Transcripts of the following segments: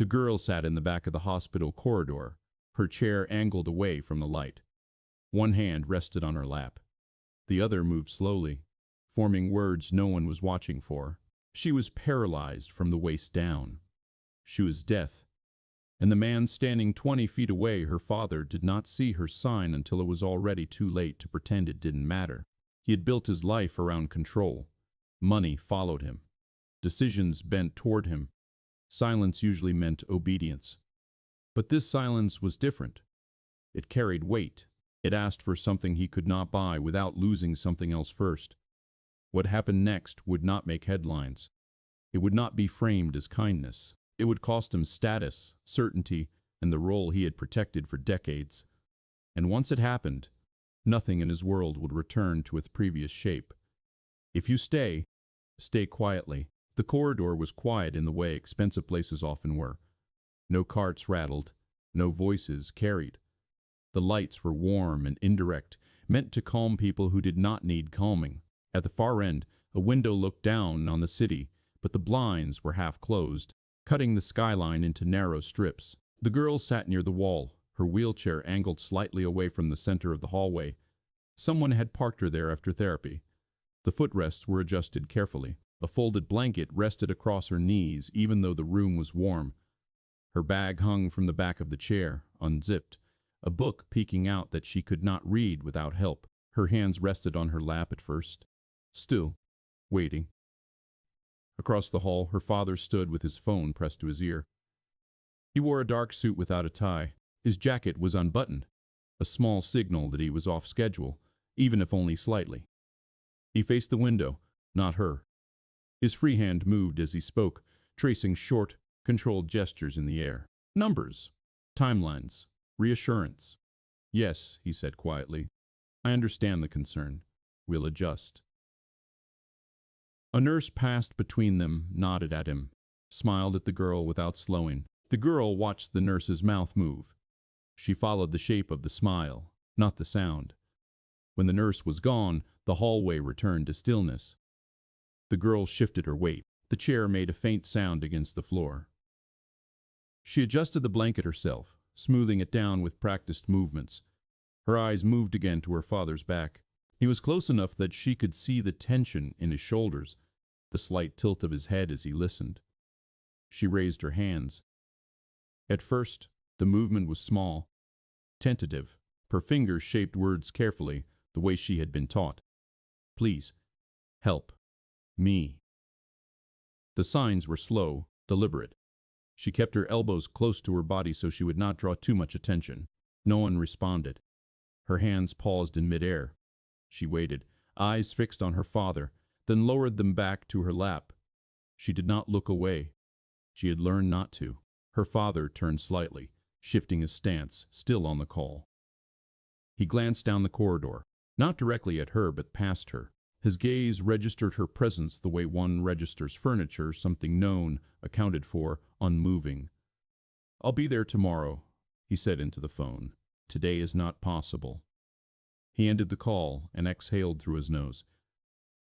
The girl sat in the back of the hospital corridor, her chair angled away from the light. One hand rested on her lap. The other moved slowly, forming words no one was watching for. She was paralyzed from the waist down. She was death. And the man standing 20 feet away, her father, did not see her sign until it was already too late to pretend it didn't matter. He had built his life around control. Money followed him. Decisions bent toward him. Silence usually meant obedience. But this silence was different. It carried weight. It asked for something he could not buy without losing something else first. What happened next would not make headlines. It would not be framed as kindness. It would cost him status, certainty, and the role he had protected for decades. And once it happened, nothing in his world would return to its previous shape. If you stay, stay quietly. The corridor was quiet in the way expensive places often were. No carts rattled, no voices carried. The lights were warm and indirect, meant to calm people who did not need calming. At the far end, a window looked down on the city, but the blinds were half closed, cutting the skyline into narrow strips. The girl sat near the wall, her wheelchair angled slightly away from the center of the hallway. Someone had parked her there after therapy. The footrests were adjusted carefully. A folded blanket rested across her knees, even though the room was warm. Her bag hung from the back of the chair, unzipped, a book peeking out that she could not read without help. Her hands rested on her lap at first, still, waiting. Across the hall, her father stood with his phone pressed to his ear. He wore a dark suit without a tie. His jacket was unbuttoned, a small signal that he was off schedule, even if only slightly. He faced the window, not her. His free hand moved as he spoke, tracing short, controlled gestures in the air. Numbers, timelines, reassurance. Yes, he said quietly. I understand the concern. We'll adjust. A nurse passed between them, nodded at him, smiled at the girl without slowing. The girl watched the nurse's mouth move. She followed the shape of the smile, not the sound. When the nurse was gone, the hallway returned to stillness. The girl shifted her weight. The chair made a faint sound against the floor. She adjusted the blanket herself, smoothing it down with practiced movements. Her eyes moved again to her father's back. He was close enough that she could see the tension in his shoulders, the slight tilt of his head as he listened. She raised her hands. At first, the movement was small, tentative. Her fingers shaped words carefully, the way she had been taught. Please, help. Me. The signs were slow, deliberate. She kept her elbows close to her body so she would not draw too much attention. No one responded. Her hands paused in midair. She waited, eyes fixed on her father, then lowered them back to her lap. She did not look away. She had learned not to. Her father turned slightly, shifting his stance, still on the call. He glanced down the corridor, not directly at her but past her. His gaze registered her presence the way one registers furniture, something known, accounted for, unmoving. I'll be there tomorrow, he said into the phone. Today is not possible. He ended the call and exhaled through his nose.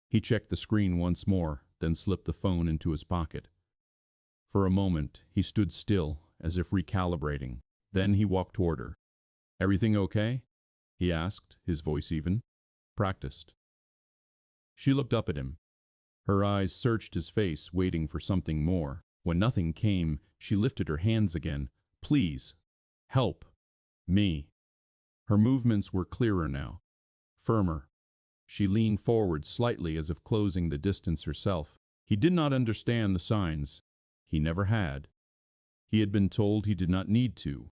He checked the screen once more, then slipped the phone into his pocket. For a moment, he stood still, as if recalibrating. Then he walked toward her. Everything okay? He asked, his voice even. Practiced. She looked up at him. Her eyes searched his face, waiting for something more. When nothing came, she lifted her hands again. Please. Help. Me. Her movements were clearer now. Firmer. She leaned forward slightly as if closing the distance herself. He did not understand the signs. He never had. He had been told he did not need to.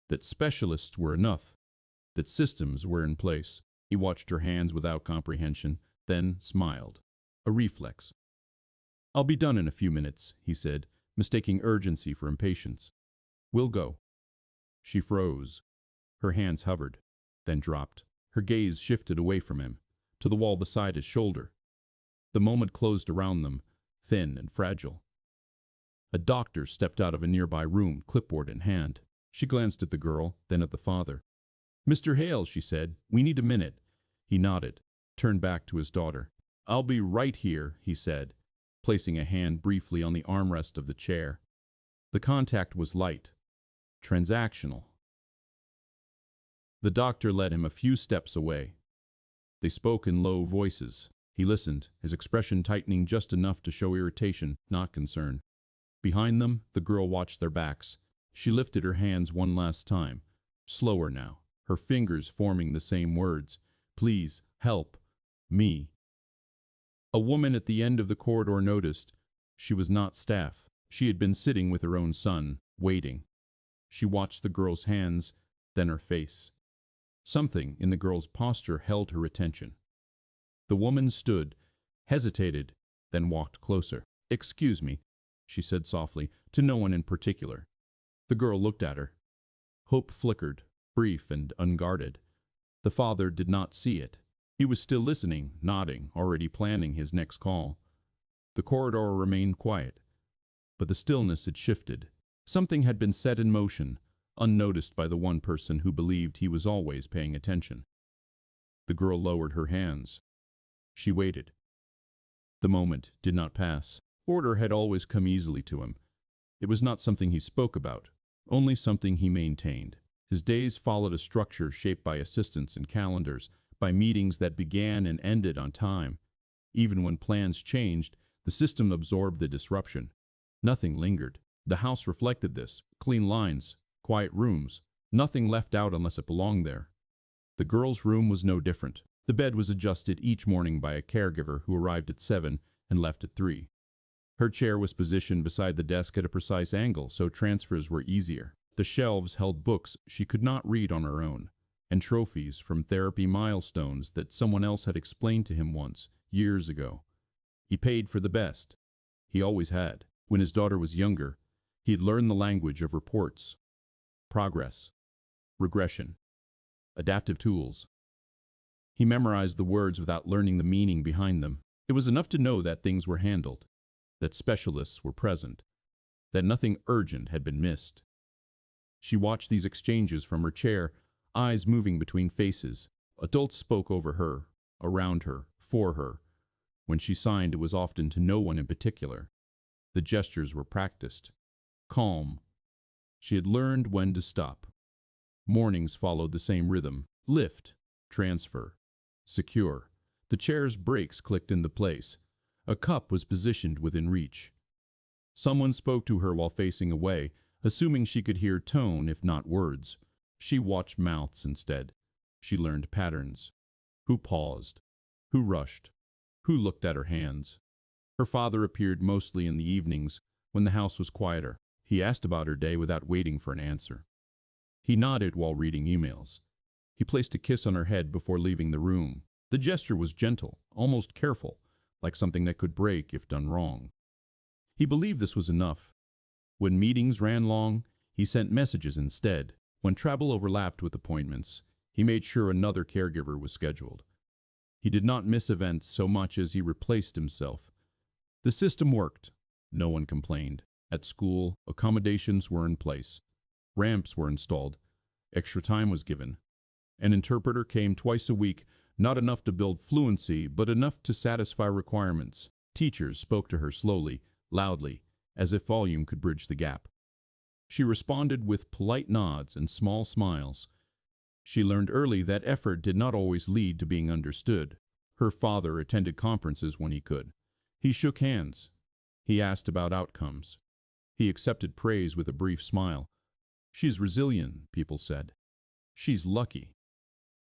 That specialists were enough. That systems were in place. He watched her hands without comprehension, then smiled. A reflex. I'll be done in a few minutes, he said, mistaking urgency for impatience. We'll go. She froze. Her hands hovered, then dropped. Her gaze shifted away from him, to the wall beside his shoulder. The moment closed around them, thin and fragile. A doctor stepped out of a nearby room, clipboard in hand. She glanced at the girl, then at the father. Mr. Hale, she said, we need a minute. He nodded, turned back to his daughter. I'll be right here, he said, placing a hand briefly on the armrest of the chair. The contact was light, transactional. The doctor led him a few steps away. They spoke in low voices. He listened, his expression tightening just enough to show irritation, not concern. Behind them, the girl watched their backs. She lifted her hands one last time, slower now, her fingers forming the same words. Please, help me. A woman at the end of the corridor noticed. She was not staff. She had been sitting with her own son, waiting. She watched the girl's hands, then her face. Something in the girl's posture held her attention. The woman stood, hesitated, then walked closer. "Excuse me," she said softly, to no one in particular. The girl looked at her. Hope flickered, brief and unguarded. The father did not see it. He was still listening, nodding, already planning his next call. The corridor remained quiet, but the stillness had shifted. Something had been set in motion, unnoticed by the one person who believed he was always paying attention. The girl lowered her hands. She waited. The moment did not pass. Order had always come easily to him. It was not something he spoke about, only something he maintained. His days followed a structure shaped by assistants and calendars, by meetings that began and ended on time. Even when plans changed, the system absorbed the disruption. Nothing lingered. The house reflected this. Clean lines, quiet rooms, nothing left out unless it belonged there. The girl's room was no different. The bed was adjusted each morning by a caregiver who arrived at 7 and left at 3. Her chair was positioned beside the desk at a precise angle, so transfers were easier. The shelves held books she could not read on her own, and trophies from therapy milestones that someone else had explained to him once, years ago. He paid for the best. He always had. When his daughter was younger, he had learned the language of reports, progress, regression, adaptive tools. He memorized the words without learning the meaning behind them. It was enough to know that things were handled, that specialists were present, that nothing urgent had been missed. She watched these exchanges from her chair, eyes moving between faces. Adults spoke over her, around her, for her. When she signed, it was often to no one in particular. The gestures were practiced. Calm. She had learned when to stop. Mornings followed the same rhythm. Lift, transfer, secure. The chair's brakes clicked into place. A cup was positioned within reach. Someone spoke to her while facing away, assuming she could hear tone if not words. She watched mouths instead. She learned patterns. Who paused? Who rushed? Who looked at her hands? Her father appeared mostly in the evenings, when the house was quieter. He asked about her day without waiting for an answer. He nodded while reading emails. He placed a kiss on her head before leaving the room. The gesture was gentle, almost careful, like something that could break if done wrong. He believed this was enough. When meetings ran long, he sent messages instead. When travel overlapped with appointments, he made sure another caregiver was scheduled. He did not miss events so much as he replaced himself. The system worked. No one complained. At school, accommodations were in place. Ramps were installed. Extra time was given. An interpreter came twice a week, not enough to build fluency, but enough to satisfy requirements. Teachers spoke to her slowly, loudly, as if volume could bridge the gap. She responded with polite nods and small smiles. She learned early that effort did not always lead to being understood. Her father attended conferences when he could. He shook hands. He asked about outcomes. He accepted praise with a brief smile. "She's resilient," people said. "She's lucky."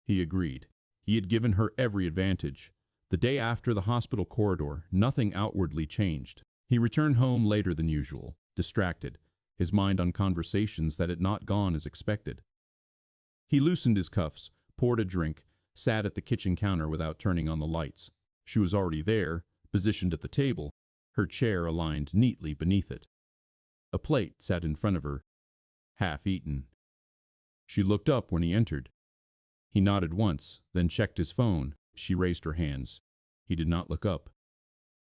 He agreed. He had given her every advantage. The day after the hospital corridor, nothing outwardly changed. He returned home later than usual, distracted, his mind on conversations that had not gone as expected. He loosened his cuffs, poured a drink, sat at the kitchen counter without turning on the lights. She was already there, positioned at the table, her chair aligned neatly beneath it. A plate sat in front of her, half eaten. She looked up when he entered. He nodded once, then checked his phone. She raised her hands. He did not look up.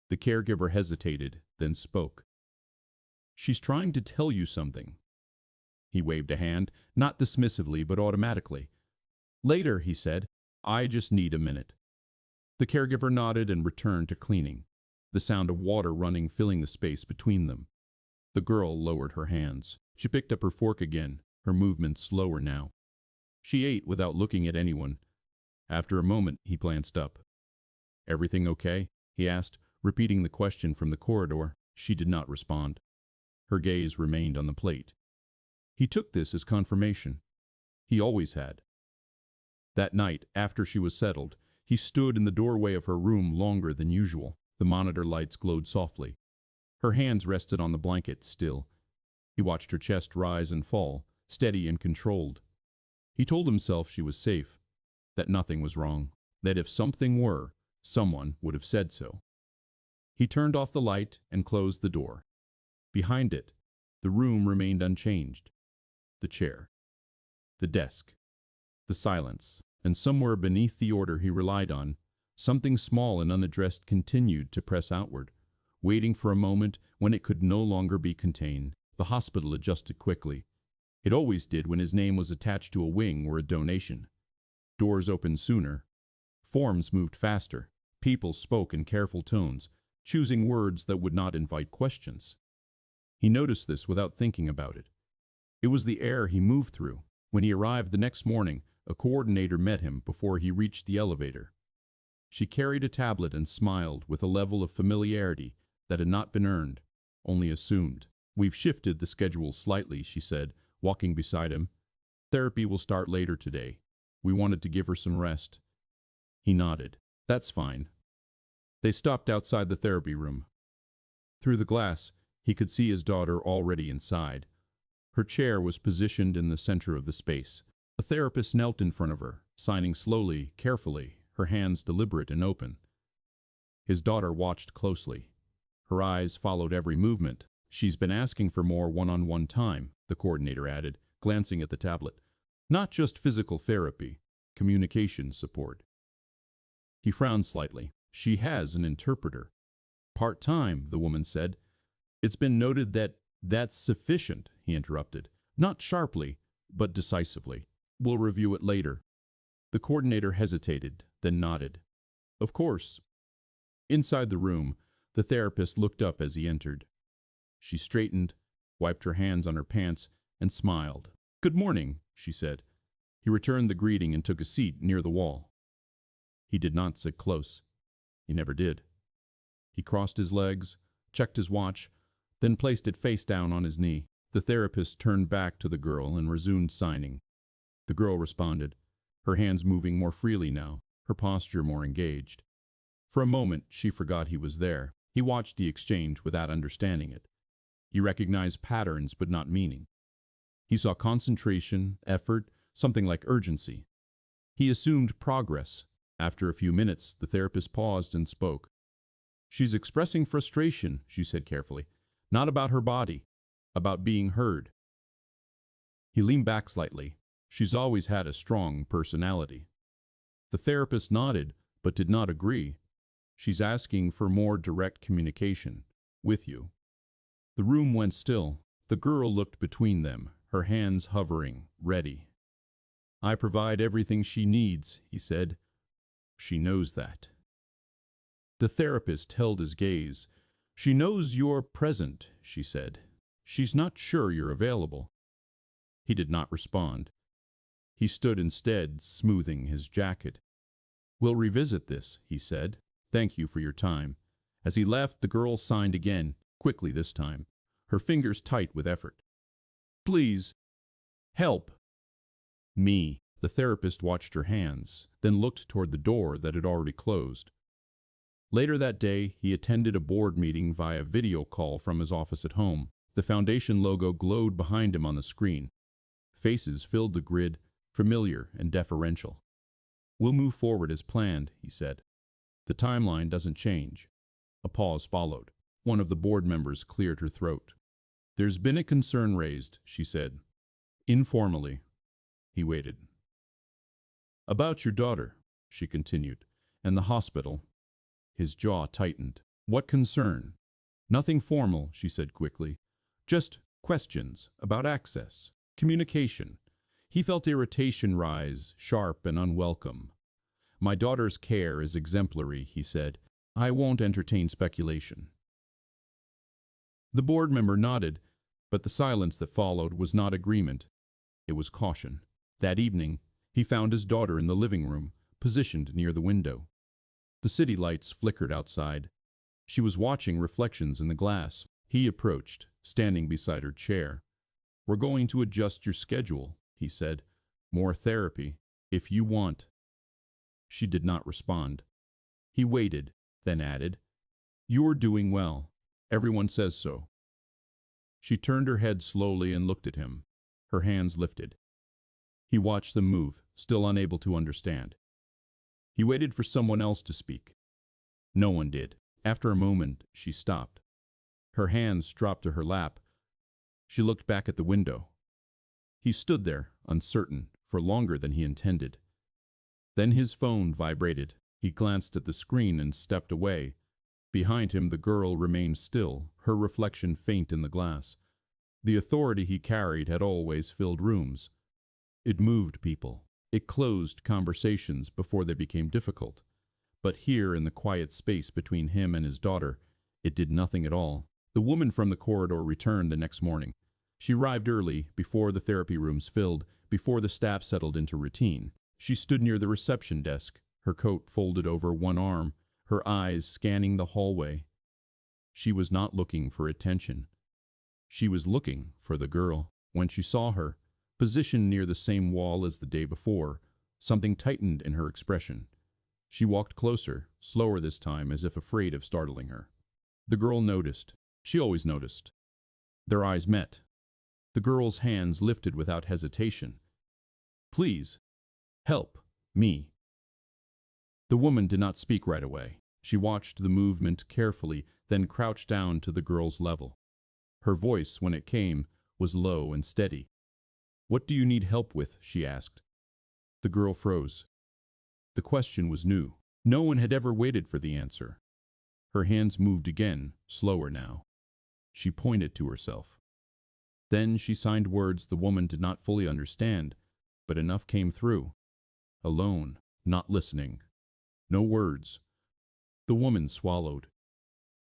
The caregiver hesitated, then spoke. "She's trying to tell you something." He waved a hand, not dismissively but automatically. "Later," he said. "I just need a minute." The caregiver nodded and returned to cleaning, the sound of water running filling the space between them. The girl lowered her hands. She picked up her fork again, her movements slower now. She ate without looking at anyone. After a moment, he glanced up. "Everything okay?" he asked, repeating the question from the corridor. She did not respond. Her gaze remained on the plate. He took this as confirmation. He always had. That night, after she was settled, he stood in the doorway of her room longer than usual. The monitor lights glowed softly. Her hands rested on the blanket, still. He watched her chest rise and fall, steady and controlled. He told himself she was safe, that nothing was wrong, that if something were, someone would have said so. He turned off the light and closed the door. Behind it, the room remained unchanged. The chair, the desk, the silence, and somewhere beneath the order he relied on, something small and unaddressed continued to press outward, waiting for a moment when it could no longer be contained. The hospital adjusted quickly. It always did when his name was attached to a wing or a donation. Doors opened sooner. Forms moved faster. People spoke in careful tones, choosing words that would not invite questions. He noticed this without thinking about it. It was the air he moved through. When he arrived the next morning, a coordinator met him before he reached the elevator. She carried a tablet and smiled with a level of familiarity that had not been earned, only assumed. "We've shifted the schedule slightly," she said, walking beside him. "Therapy will start later today. We wanted to give her some rest." He nodded. "That's fine." They stopped outside the therapy room. Through the glass, he could see his daughter already inside. Her chair was positioned in the center of the space. A therapist knelt in front of her, signing slowly, carefully, her hands deliberate and open. His daughter watched closely. Her eyes followed every movement. "She's been asking for more one-on-one time," the coordinator added, glancing at the tablet. "Not just physical therapy, communication support." He frowned slightly. "She has an interpreter." "Part-time," the woman said. "It's been noted that—" "That's sufficient," he interrupted. Not sharply, but decisively. "We'll review it later." The coordinator hesitated, then nodded. "Of course." Inside the room, the therapist looked up as he entered. She straightened, wiped her hands on her pants, and smiled. "Good morning," she said. He returned the greeting and took a seat near the wall. He did not sit close. He never did. He crossed his legs, checked his watch, then placed it face down on his knee. The therapist turned back to the girl and resumed signing. The girl responded, her hands moving more freely now, her posture more engaged. For a moment, she forgot he was there. He watched the exchange without understanding it. He recognized patterns but not meaning. He saw concentration, effort, something like urgency. He assumed progress. After a few minutes, the therapist paused and spoke. "She's expressing frustration," she said carefully. "Not about her body, about being heard." He leaned back slightly. "She's always had a strong personality." The therapist nodded, but did not agree. "She's asking for more direct communication with you." The room went still. The girl looked between them, her hands hovering, ready. "I provide everything she needs," he said. "She knows that." The therapist held his gaze. "She knows you're present," she said. "She's not sure you're available." He did not respond. He stood instead, smoothing his jacket. "We'll revisit this," he said. "Thank you for your time." As he left, the girl signed again, quickly this time, her fingers tight with effort. "Please, help." "Me." The therapist watched her hands, then looked toward the door that had already closed. Later that day, he attended a board meeting via video call from his office at home. The foundation logo glowed behind him on the screen. Faces filled the grid, familiar and deferential. "We'll move forward as planned," he said. "The timeline doesn't change." A pause followed. One of the board members cleared her throat. "There's been a concern raised," she said. Informally. He waited. "About your daughter," she continued, "and the hospital." His jaw tightened. "What concern?" "Nothing formal," she said quickly. "Just questions about access, communication." He felt irritation rise, sharp and unwelcome. "My daughter's care is exemplary," he said. "I won't entertain speculation." The board member nodded, but the silence that followed was not agreement. It was caution. That evening, he found his daughter in the living room, positioned near the window. The city lights flickered outside. She was watching reflections in the glass. He approached, standing beside her chair. "We're going to adjust your schedule," he said. "More therapy, if you want." She did not respond. He waited, then added, "You're doing well. Everyone says so." She turned her head slowly and looked at him, her hands lifted. He watched them move, still unable to understand. He waited for someone else to speak. No one did. After a moment, she stopped. Her hands dropped to her lap. She looked back at the window. He stood there, uncertain, for longer than he intended. Then his phone vibrated. He glanced at the screen and stepped away. Behind him, the girl remained still, her reflection faint in the glass. The authority he carried had always filled rooms. It moved people. It closed conversations before they became difficult. But here, in the quiet space between him and his daughter, it did nothing at all. The woman from the corridor returned the next morning. She arrived early, before the therapy rooms filled, before the staff settled into routine. She stood near the reception desk, her coat folded over one arm, her eyes scanning the hallway. She was not looking for attention. She was looking for the girl. When she saw her, positioned near the same wall as the day before, something tightened in her expression. She walked closer, slower this time, as if afraid of startling her. The girl noticed. She always noticed. Their eyes met. The girl's hands lifted without hesitation. "Please, help me." The woman did not speak right away. She watched the movement carefully, then crouched down to the girl's level. Her voice, when it came, was low and steady. "What do you need help with?" she asked. The girl froze. The question was new. No one had ever waited for the answer. Her hands moved again, slower now. She pointed to herself. Then she signed words the woman did not fully understand, but enough came through. Alone, not listening. No words. The woman swallowed.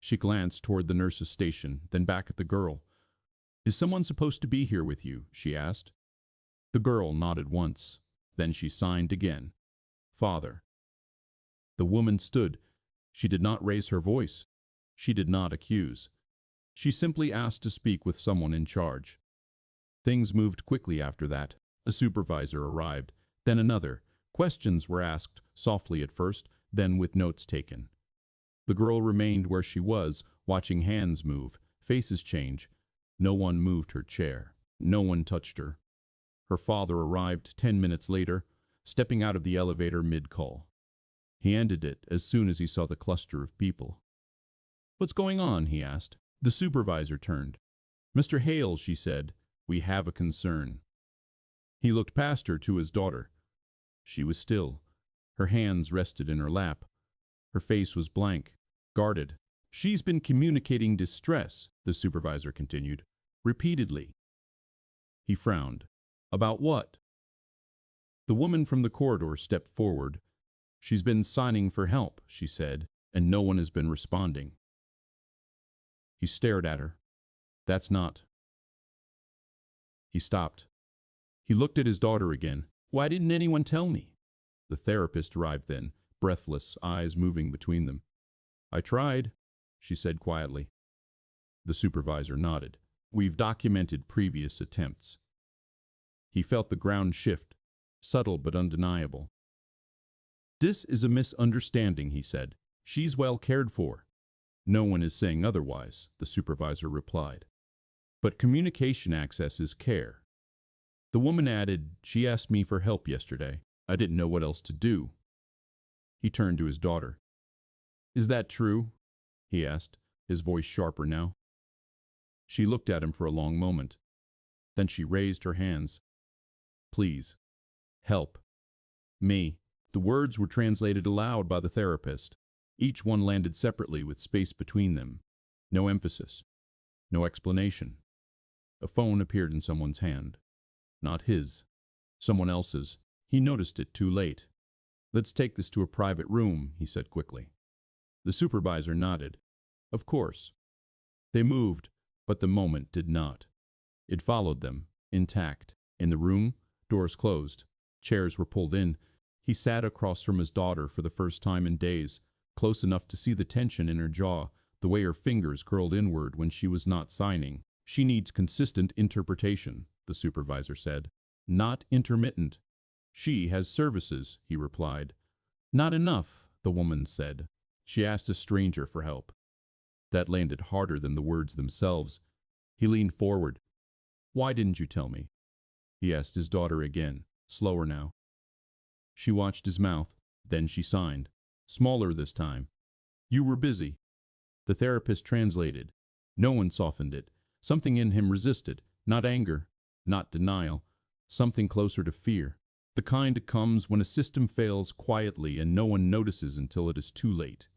She glanced toward the nurse's station, then back at the girl. "Is someone supposed to be here with you?" she asked. The girl nodded once. Then she signed again. "Father." The woman stood. She did not raise her voice. She did not accuse. She simply asked to speak with someone in charge. Things moved quickly after that. A supervisor arrived, then another. Questions were asked, softly at first, then with notes taken. The girl remained where she was, watching hands move, faces change. No one moved her chair. No one touched her. Her father arrived 10 minutes later, stepping out of the elevator mid-call. He ended it as soon as he saw the cluster of people. "What's going on?" he asked. The supervisor turned. "Mr. Hale," she said, "we have a concern." He looked past her to his daughter. She was still. Her hands rested in her lap. Her face was blank, guarded. "She's been communicating distress," the supervisor continued, "repeatedly." He frowned. "About what?" The woman from the corridor stepped forward. "She's been signing for help," she said, "and no one has been responding." He stared at her. "That's not." He stopped. He looked at his daughter again. "Why didn't anyone tell me?" The therapist arrived then, breathless, eyes moving between them. "I tried," she said quietly. The supervisor nodded. "We've documented previous attempts." He felt the ground shift, subtle but undeniable. "This is a misunderstanding," he said. "She's well cared for." "No one is saying otherwise," the supervisor replied. "But communication access is care." The woman added, "She asked me for help yesterday. I didn't know what else to do." He turned to his daughter. "Is that true?" he asked, his voice sharper now. She looked at him for a long moment. Then she raised her hands. "Please, help me." The words were translated aloud by the therapist. Each one landed separately with space between them. No emphasis. No explanation. A phone appeared in someone's hand. Not his. Someone else's. He noticed it too late. "Let's take this to a private room," he said quickly. The supervisor nodded. "Of course." They moved, But the moment did not. It followed them, intact. In the room, doors closed, chairs were pulled in. He sat across from his daughter for the first time in days, close enough to see the tension in her jaw, the way her fingers curled inward when she was not signing. She needs consistent interpretation, the supervisor said. Not intermittent. She has services, he replied. Not enough, the woman said. She asked a stranger for help. That landed harder than the words themselves. He leaned forward. Why didn't you tell me? He asked his daughter again, slower now. She watched his mouth, then she signed, smaller this time. You were busy. The therapist translated. No one softened it. Something in him resisted, not anger, not denial, something closer to fear. The kind that comes when a system fails quietly and no one notices until it is too late.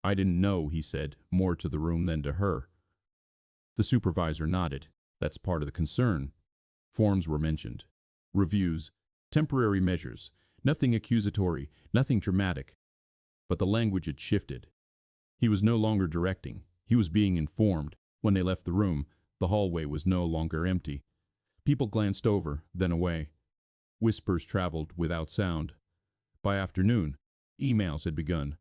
I didn't know, he said, more to the room than to her. The supervisor nodded. That's part of the concern. Forms were mentioned. Reviews, temporary measures, nothing accusatory, nothing dramatic. But the language had shifted. He was no longer directing. He was being informed. When they left the room, the hallway was no longer empty. People glanced over, then away. Whispers traveled without sound. By afternoon, emails had begun.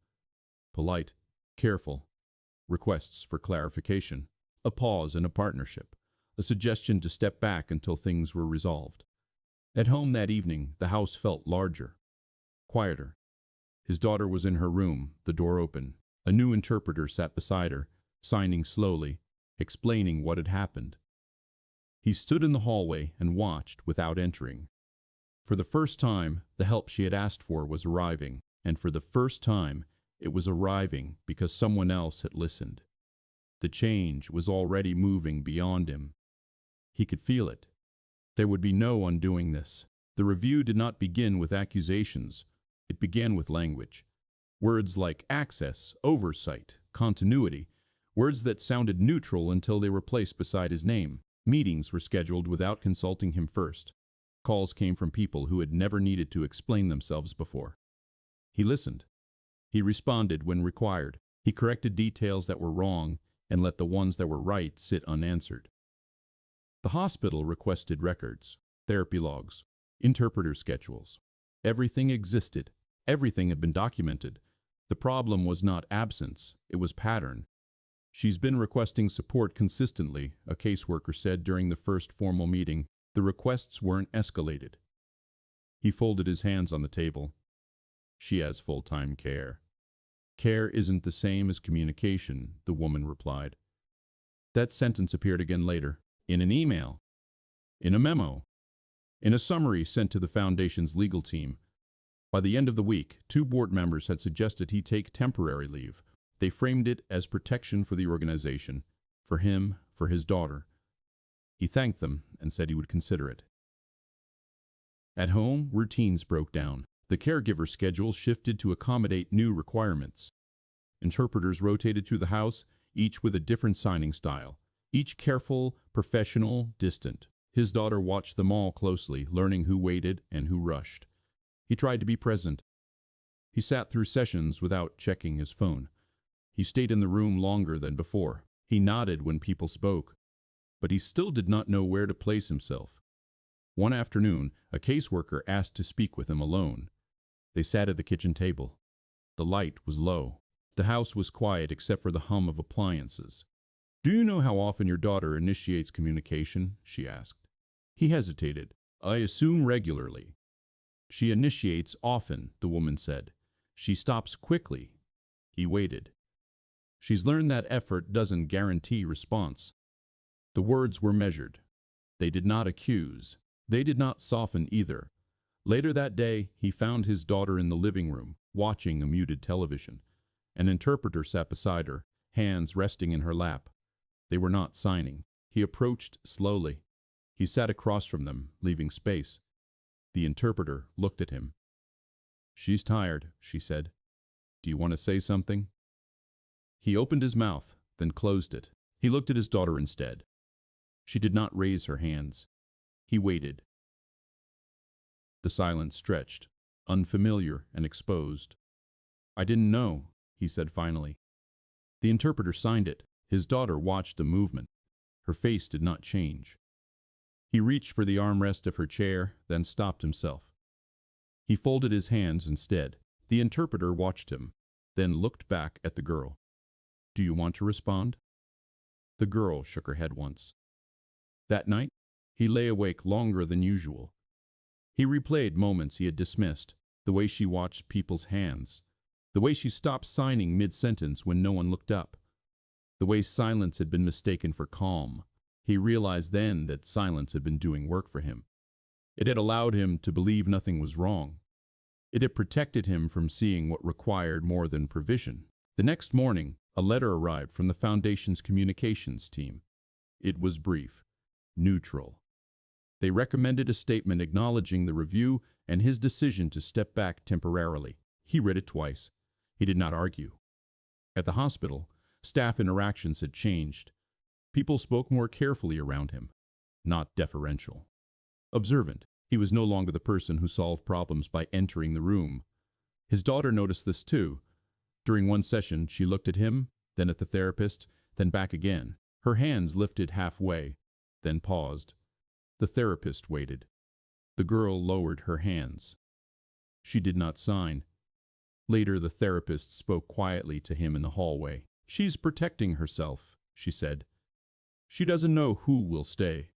Polite, careful, requests for clarification, a pause in a partnership, a suggestion to step back until things were resolved. At home that evening, the house felt larger, quieter. His daughter was in her room, the door open. A new interpreter sat beside her, signing slowly, explaining what had happened. He stood in the hallway and watched without entering. For the first time, the help she had asked for was arriving, and for the first time, it was arriving because someone else had listened. The change was already moving beyond him. He could feel it. There would be no undoing this. The review did not begin with accusations. It began with language. Words like access, oversight, continuity, words that sounded neutral until they were placed beside his name. Meetings were scheduled without consulting him first. Calls came from people who had never needed to explain themselves before. He listened. He responded when required. He corrected details that were wrong and let the ones that were right sit unanswered. The hospital requested records, therapy logs, interpreter schedules. Everything existed. Everything had been documented. The problem was not absence, it was pattern. She's been requesting support consistently, a caseworker said during the first formal meeting. The requests weren't escalated. He folded his hands on the table. She has full-time care. Care isn't the same as communication, the woman replied. That sentence appeared again later, in an email, in a memo, in a summary sent to the Foundation's legal team. By the end of the week, 2 board members had suggested he take temporary leave. They framed it as protection for the organization, for him, for his daughter. He thanked them and said he would consider it. At home, routines broke down. The caregiver schedule shifted to accommodate new requirements. Interpreters rotated through the house, each with a different signing style, each careful, professional, distant. His daughter watched them all closely, learning who waited and who rushed. He tried to be present. He sat through sessions without checking his phone. He stayed in the room longer than before. He nodded when people spoke. But he still did not know where to place himself. One afternoon, a caseworker asked to speak with him alone. They sat at the kitchen table. The light was low. The house was quiet except for the hum of appliances. Do you know how often your daughter initiates communication? She asked. He hesitated. I assume regularly. She initiates often, the woman said. She stops quickly. He waited. She's learned that effort doesn't guarantee response. The words were measured. They did not accuse. They did not soften either. Later that day, he found his daughter in the living room, watching a muted television. An interpreter sat beside her, hands resting in her lap. They were not signing. He approached slowly. He sat across from them, leaving space. The interpreter looked at him. She's tired, she said. Do you want to say something? He opened his mouth, then closed it. He looked at his daughter instead. She did not raise her hands. He waited. The silence stretched, unfamiliar and exposed. I didn't know, he said finally. The interpreter signed it. His daughter watched the movement. Her face did not change. He reached for the armrest of her chair, then stopped himself. He folded his hands instead. The interpreter watched him, then looked back at the girl. "Do you want to respond?" The girl shook her head once. That night, he lay awake longer than usual. He replayed moments he had dismissed, the way she watched people's hands, the way she stopped signing mid-sentence when no one looked up, the way silence had been mistaken for calm. He realized then that silence had been doing work for him. It had allowed him to believe nothing was wrong. It had protected him from seeing what required more than provision. The next morning, a letter arrived from the Foundation's communications team. It was brief, neutral. They recommended a statement acknowledging the review and his decision to step back temporarily. He read it twice. He did not argue. At the hospital, staff interactions had changed. People spoke more carefully around him, not deferential. Observant, he was no longer the person who solved problems by entering the room. His daughter noticed this too. During one session, she looked at him, then at the therapist, then back again. Her hands lifted halfway, then paused. The therapist waited. The girl lowered her hands. She did not sign. Later, the therapist spoke quietly to him in the hallway. "She's protecting herself," she said. "She doesn't know who will stay."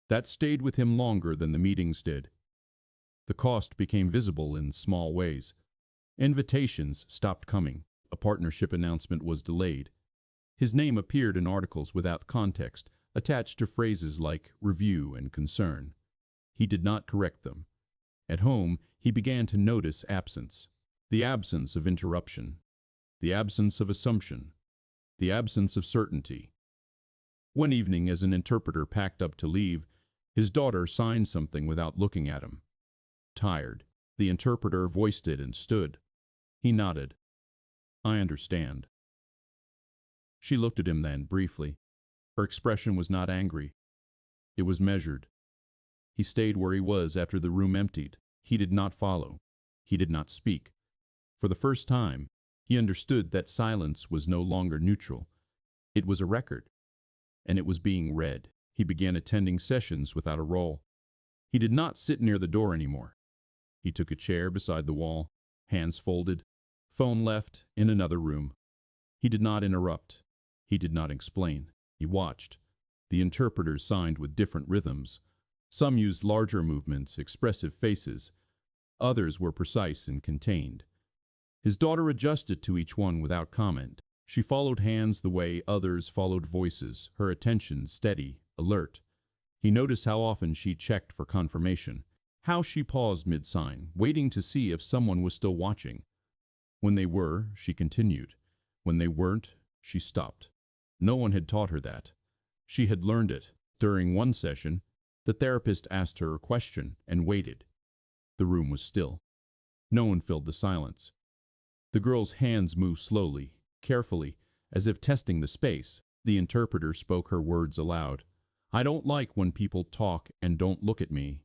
That stayed with him longer than the meetings did. The cost became visible in small ways. Invitations stopped coming. A partnership announcement was delayed. His name appeared in articles without context, attached to phrases like review and concern. He did not correct them. At home, he began to notice absence. The absence of interruption. The absence of assumption. The absence of certainty. One evening, as an interpreter packed up to leave, his daughter signed something without looking at him. Tired, the interpreter voiced it and stood. He nodded. "I understand." She looked at him then, briefly. Her expression was not angry. It was measured. He stayed where he was after the room emptied. He did not follow. He did not speak. For the first time, he understood that silence was no longer neutral. It was a record, and it was being read. He began attending sessions without a role. He did not sit near the door anymore. He took a chair beside the wall, hands folded, phone left in another room. He did not interrupt. He did not explain. He watched. The interpreters signed with different rhythms. Some used larger movements, expressive faces. Others were precise and contained. His daughter adjusted to each one without comment. She followed hands the way others followed voices, her attention steady, alert. He noticed how often she checked for confirmation, how she paused mid-sign, waiting to see if someone was still watching. When they were, she continued. When they weren't, she stopped. No one had taught her that. She had learned it. During one session, the therapist asked her a question and waited. The room was still. No one filled the silence. The girl's hands moved slowly, carefully, as if testing the space. The interpreter spoke her words aloud. "I don't like when people talk and don't look at me."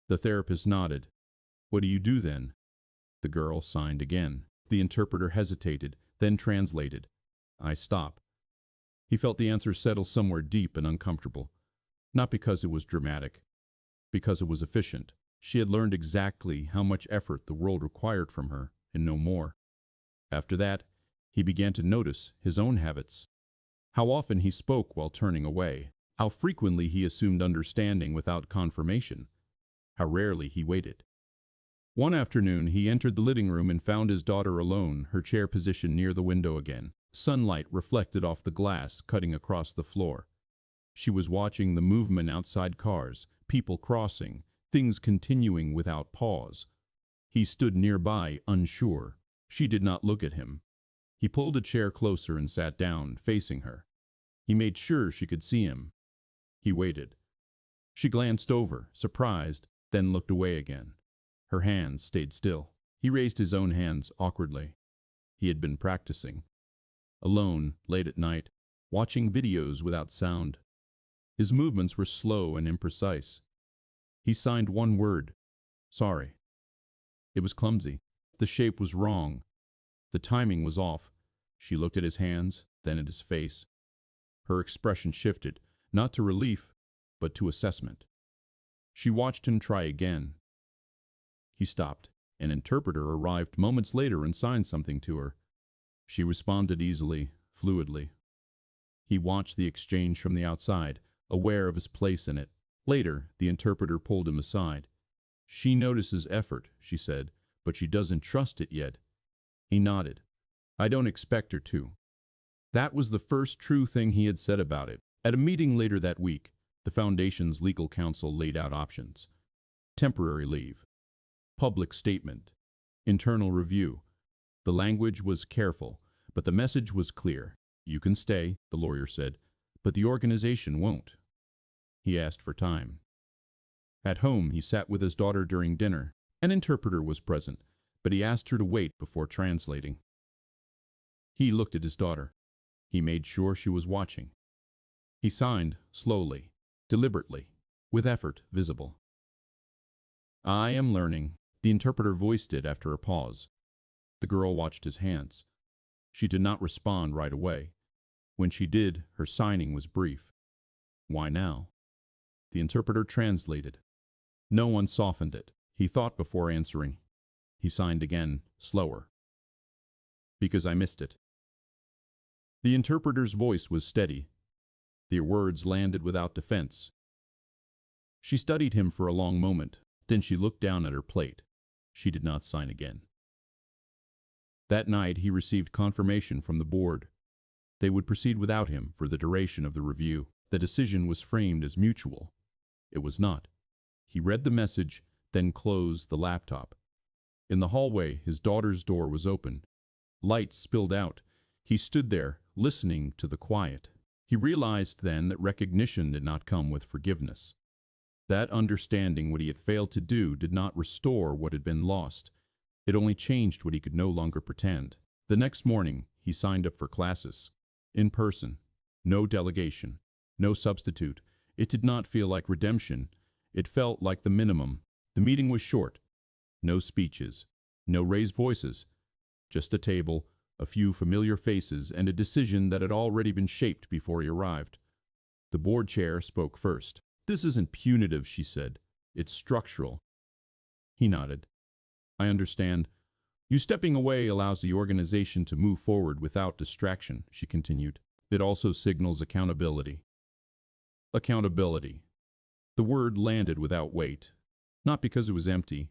The therapist nodded. "What do you do then?" The girl signed again. The interpreter hesitated, then translated. "I stop." He felt the answer settle somewhere deep and uncomfortable. Not because it was dramatic, because it was efficient. She had learned exactly how much effort the world required from her, and no more. After that, he began to notice his own habits. How often he spoke while turning away. How frequently he assumed understanding without confirmation. How rarely he waited. One afternoon, he entered the living room and found his daughter alone, her chair positioned near the window again. Sunlight reflected off the glass, cutting across the floor. She was watching the movement outside cars, people crossing, things continuing without pause. He stood nearby, unsure. She did not look at him. He pulled a chair closer and sat down, facing her. He made sure she could see him. He waited. She glanced over, surprised, then looked away again. Her hands stayed still. He raised his own hands awkwardly. He had been practicing. Alone, late at night, watching videos without sound. His movements were slow and imprecise. He signed one word. "Sorry." It was clumsy. The shape was wrong. The timing was off. She looked at his hands, then at his face. Her expression shifted, not to relief, but to assessment. She watched him try again. He stopped. An interpreter arrived moments later and signed something to her. She responded easily, fluidly. He watched the exchange from the outside, aware of his place in it. Later, the interpreter pulled him aside. "She notices effort," she said, "but she doesn't trust it yet." He nodded. "I don't expect her to." That was the first true thing he had said about it. At a meeting later that week, the Foundation's legal counsel laid out options. Temporary leave. Public statement. Internal review. The language was careful, but the message was clear. "You can stay," the lawyer said, "but the organization won't." He asked for time. At home, he sat with his daughter during dinner. An interpreter was present, but he asked her to wait before translating. He looked at his daughter. He made sure she was watching. He signed, slowly, deliberately, with effort visible. "I am learning," the interpreter voiced it after a pause. The girl watched his hands. She did not respond right away. When she did, her signing was brief. "Why now?" The interpreter translated. No one softened it. He thought before answering. He signed again, slower. "Because I missed it." The interpreter's voice was steady. The words landed without defense. She studied him for a long moment. Then she looked down at her plate. She did not sign again. That night he received confirmation from the board. They would proceed without him for the duration of the review. The decision was framed as mutual. It was not. He read the message, then closed the laptop. In the hallway, his daughter's door was open. Light spilled out. He stood there, listening to the quiet. He realized then that recognition did not come with forgiveness. That understanding what he had failed to do did not restore what had been lost. It only changed what he could no longer pretend. The next morning, he signed up for classes. In person. No delegation. No substitute. It did not feel like redemption. It felt like the minimum. The meeting was short. No speeches. No raised voices. Just a table, a few familiar faces, and a decision that had already been shaped before he arrived. The board chair spoke first. "This isn't punitive," she said. "It's structural." He nodded. "I understand. You stepping away allows the organization to move forward without distraction," she continued. "It also signals accountability." Accountability. The word landed without weight, not because it was empty,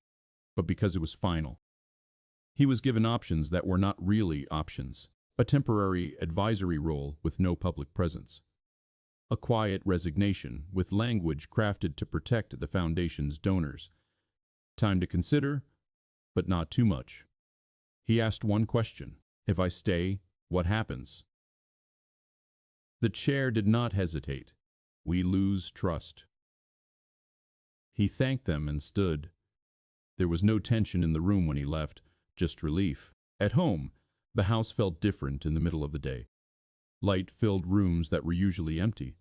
but because it was final. He was given options that were not really options. A temporary advisory role with no public presence. A quiet resignation with language crafted to protect the Foundation's donors. Time to consider, but not too much. He asked one question. "If I stay, what happens?" The chair did not hesitate. "We lose trust." He thanked them and stood. There was no tension in the room when he left, just relief. At home, the house felt different in the middle of the day. Light filled rooms that were usually empty.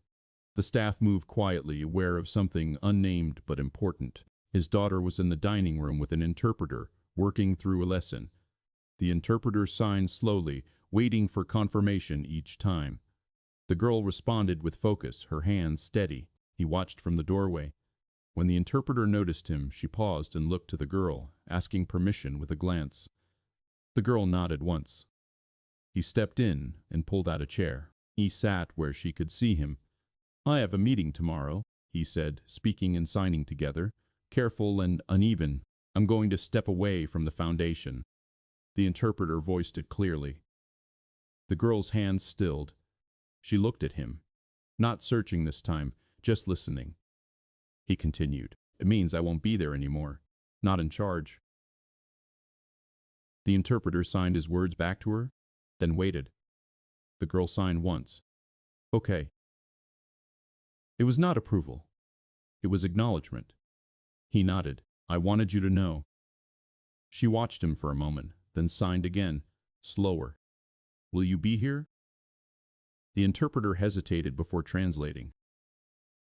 The staff moved quietly, aware of something unnamed but important. His daughter was in the dining room with an interpreter, working through a lesson. The interpreter signed slowly, waiting for confirmation each time. The girl responded with focus, her hands steady. He watched from the doorway. When the interpreter noticed him, she paused and looked to the girl, asking permission with a glance. The girl nodded once. He stepped in and pulled out a chair. He sat where she could see him. "I have a meeting tomorrow," he said, speaking and signing together, careful and uneven. "I'm going to step away from the Foundation." The interpreter voiced it clearly. The girl's hands stilled. She looked at him, not searching this time, just listening. He continued, "It means I won't be there anymore. Not in charge." The interpreter signed his words back to her, then waited. The girl signed once. "Okay." It was not approval. It was acknowledgement. He nodded. "I wanted you to know." She watched him for a moment, then signed again, slower. "Will you be here?" The interpreter hesitated before translating.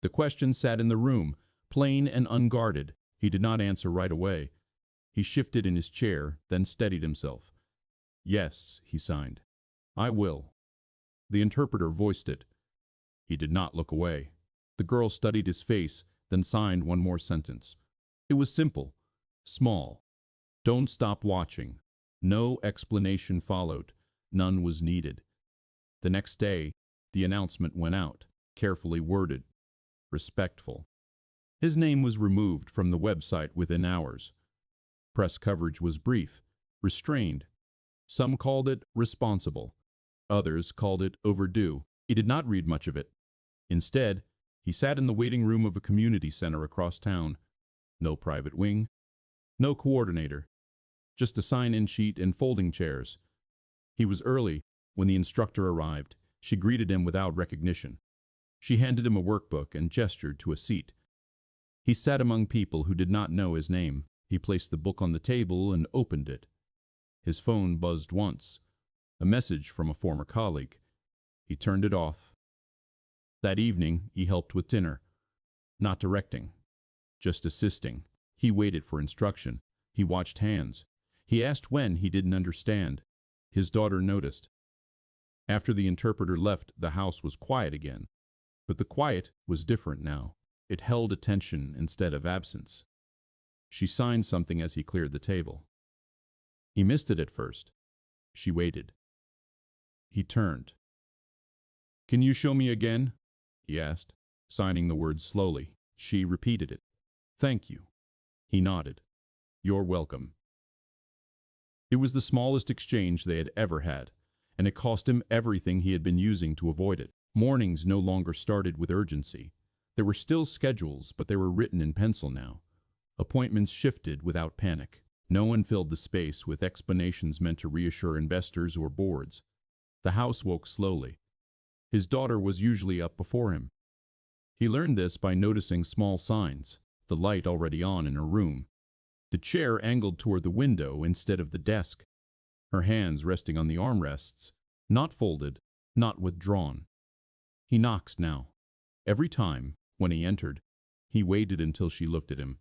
The question sat in the room, plain and unguarded. He did not answer right away. He shifted in his chair, then steadied himself. "Yes," he signed. "I will." The interpreter voiced it. He did not look away. The girl studied his face, then signed one more sentence. It was simple, small. Don't stop watching. No explanation followed. None was needed. The next day, the announcement went out, carefully worded, respectful. His name was removed from the website within hours. Press coverage was brief, restrained. Some called it responsible. Others called it overdue. He did not read much of it. Instead, he sat in the waiting room of a community center across town. No private wing, no coordinator, just a sign-in sheet and folding chairs. He was early when the instructor arrived. She greeted him without recognition. She handed him a workbook and gestured to a seat. He sat among people who did not know his name. He placed the book on the table and opened it. His phone buzzed once, a message from a former colleague. He turned it off. That evening, he helped with dinner. Not directing, just assisting. He waited for instruction. He watched hands. He asked when he didn't understand. His daughter noticed. After the interpreter left, the house was quiet again. But the quiet was different now. It held attention instead of absence. She signed something as he cleared the table. He missed it at first. She waited. He turned. "Can you show me again?" he asked, signing the words slowly. She repeated it. "Thank you." He nodded. "You're welcome." It was the smallest exchange they had ever had, and it cost him everything he had been using to avoid it. Mornings no longer started with urgency. There were still schedules, but they were written in pencil now. Appointments shifted without panic. No one filled the space with explanations meant to reassure investors or boards. The house woke slowly. His daughter was usually up before him. He learned this by noticing small signs, the light already on in her room, the chair angled toward the window instead of the desk, her hands resting on the armrests, not folded, not withdrawn. He knocked now. Every time, when he entered, he waited until she looked at him.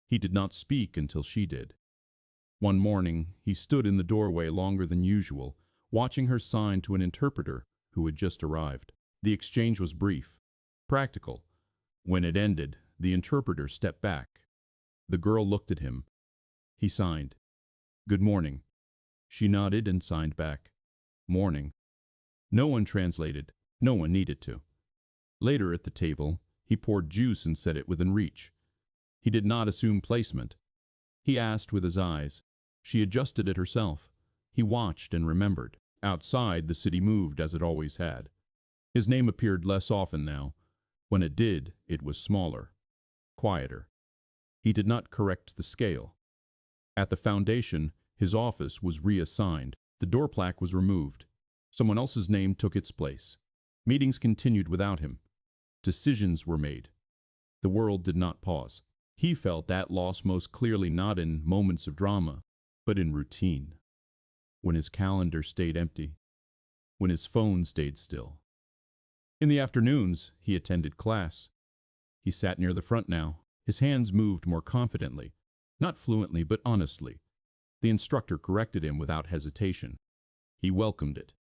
He did not speak until she did. One morning, he stood in the doorway longer than usual, watching her sign to an interpreter who had just arrived. The exchange was brief, practical. When it ended, the interpreter stepped back. The girl looked at him. He signed. "Good morning." She nodded and signed back. "Morning." No one translated. No one needed to. Later at the table, he poured juice and set it within reach. He did not assume placement. He asked with his eyes. She adjusted it herself. He watched and remembered. Outside, the city moved as it always had. His name appeared less often now. When it did, it was smaller, quieter. He did not correct the scale. At the foundation, his office was reassigned. The door plaque was removed. Someone else's name took its place. Meetings continued without him. Decisions were made. The world did not pause. He felt that loss most clearly not in moments of drama, but in routine. When his calendar stayed empty. When his phone stayed still. In the afternoons, he attended class. He sat near the front now. His hands moved more confidently, not fluently but honestly. The instructor corrected him without hesitation. He welcomed it.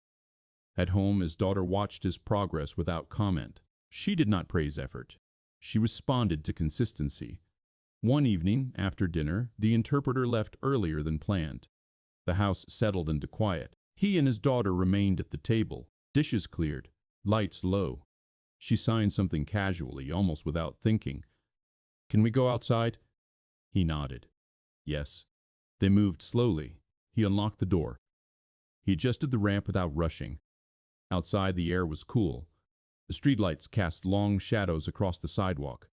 At home, his daughter watched his progress without comment. She did not praise effort. She responded to consistency. One evening, after dinner, the interpreter left earlier than planned. The house settled into quiet. He and his daughter remained at the table, dishes cleared, lights low. She signed something casually, almost without thinking. "Can we go outside?" He nodded. Yes. They moved slowly. He unlocked the door. He adjusted the ramp without rushing. Outside, the air was cool. The streetlights cast long shadows across the sidewalk.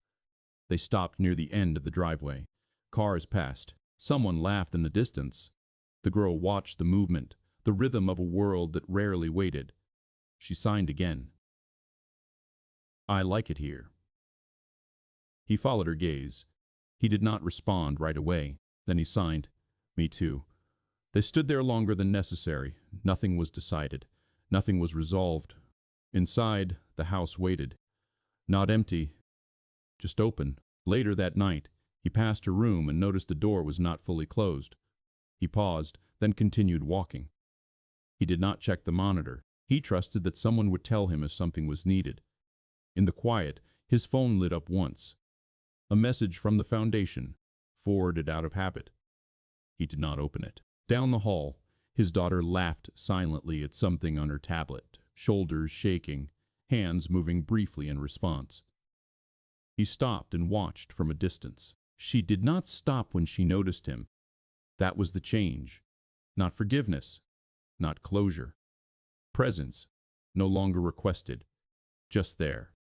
They stopped near the end of the driveway. Cars passed. Someone laughed in the distance. The girl watched the movement, the rhythm of a world that rarely waited. She signed again. "I like it here." He followed her gaze. He did not respond right away. Then he signed, "Me too." They stood there longer than necessary. Nothing was decided. Nothing was resolved. Inside, the house waited. Not empty, just open. Later that night, he passed her room and noticed the door was not fully closed. He paused, then continued walking. He did not check the monitor. He trusted that someone would tell him if something was needed. In the quiet, his phone lit up once. A message from the foundation, forwarded out of habit. He did not open it. Down the hall, his daughter laughed silently at something on her tablet, shoulders shaking, hands moving briefly in response. He stopped and watched from a distance. She did not stop when she noticed him. That was the change. Not forgiveness, not closure. Presence, no longer requested, just there.